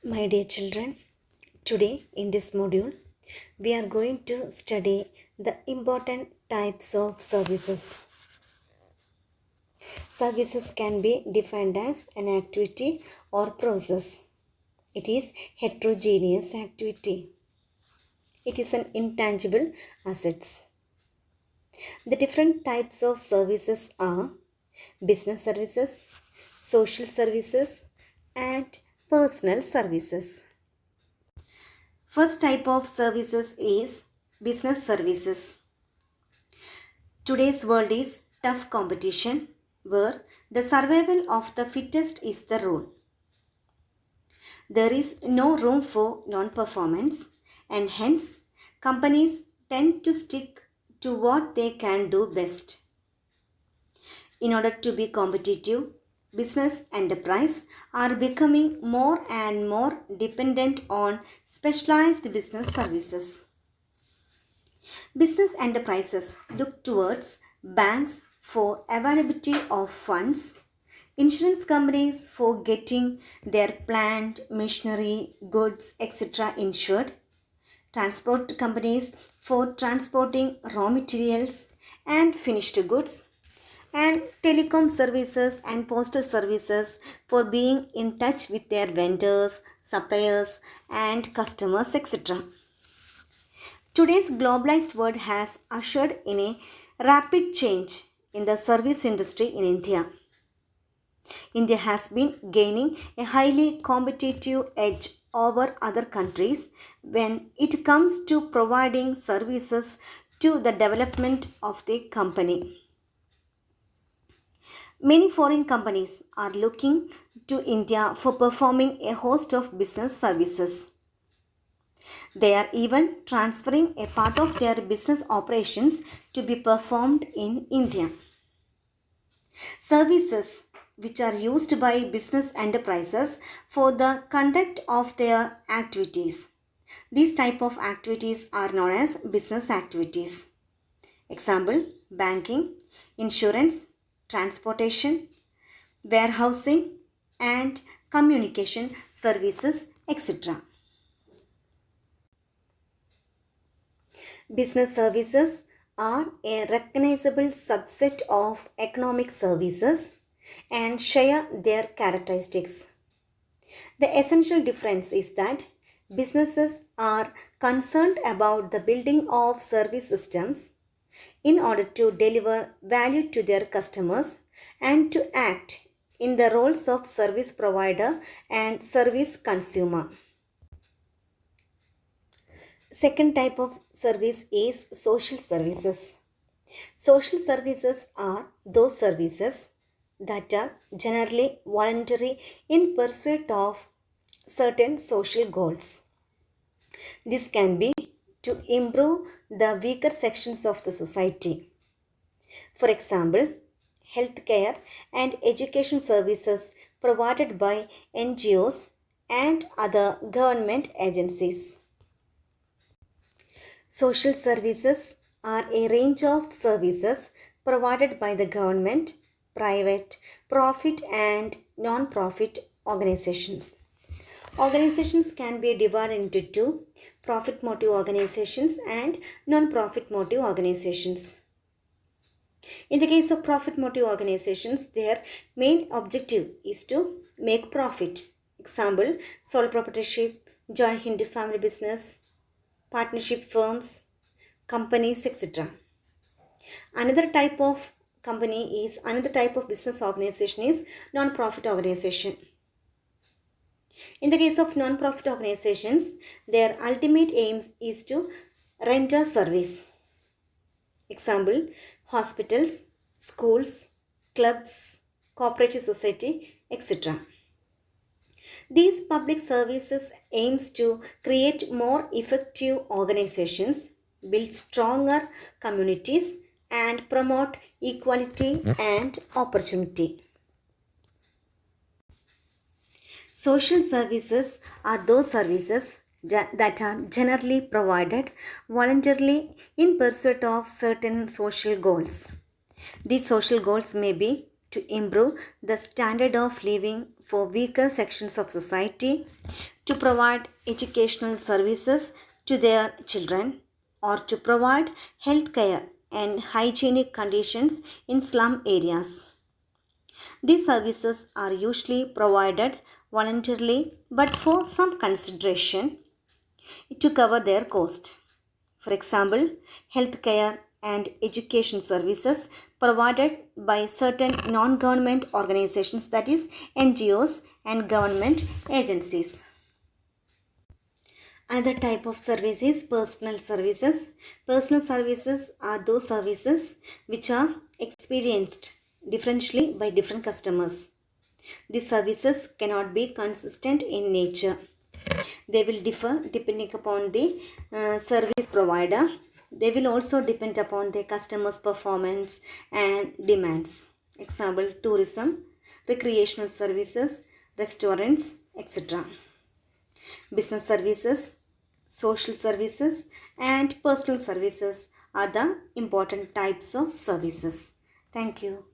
My dear children, today in this module, we are going to study the important types of services. Services can be defined as an activity or process. It is heterogeneous activity. It is an intangible assets. The different types of services are business services, social services, and personal services. First type of services is business services. Today's world is tough competition where the survival of the fittest is the rule. There is no room for non-performance and hence companies tend to stick to what they can do best. In order to be competitive, business enterprise are becoming more and more dependent on specialized business services. Business enterprises look towards banks for availability of funds, insurance companies for getting their plant, machinery, goods, etc. insured, transport companies for transporting raw materials and finished goods, and telecom services and postal services for being in touch with their vendors, suppliers, and customers, etc. Today's globalized world has ushered in a rapid change in the service industry in India. India has been gaining a highly competitive edge over other countries when it comes to providing services to the development of the company. Many foreign companies are looking to India for performing a host of business services. They are even transferring a part of their business operations to be performed in India. Services which are used by business enterprises for the conduct of their activities. These type of activities are known as business activities. Example, banking, insurance, transportation, warehousing, and communication services, etc. Business services are a recognizable subset of economic services and share their characteristics. The essential difference is that businesses are concerned about the building of service systems in order to deliver value to their customers and to act in the roles of service provider and service consumer. Second type of service is social services. Social services are those services that are generally voluntary in pursuit of certain social goals. This can be to improve the weaker sections of the society. For example, healthcare and education services provided by NGOs and other government agencies. Social services are a range of services provided by the government, private, profit and non-profit organizations. Organizations can be divided into two: profit motive organizations and non-profit motive organizations. In the case of profit motive organizations, their main objective is to make profit. Example, sole proprietorship, joint Hindu family business, partnership firms, companies, etc. Another type of business organization is non-profit organization. In the case of non-profit organizations, their ultimate aim is to render service. Example, hospitals, schools, clubs, cooperative society, etc. These public services aims to create more effective organizations, build stronger communities, and promote equality and opportunity. Social services are those services that are generally provided voluntarily in pursuit of certain social goals. These social goals may be to improve the standard of living for weaker sections of society, to provide educational services to their children, or to provide health care and hygienic conditions in slum areas. These services are usually provided voluntarily but for some consideration to cover their cost. For example, healthcare and education services provided by certain non government organizations, that is, NGOs and government agencies. Another type of service is personal services. Personal services are those services which are experienced differentially by different customers. These services cannot be consistent in nature. They will differ depending upon the service provider. They will also depend upon the customer's performance and demands. Example, tourism, recreational services, restaurants, etc. Business services, social services, and personal services are the important types of services. Thank you.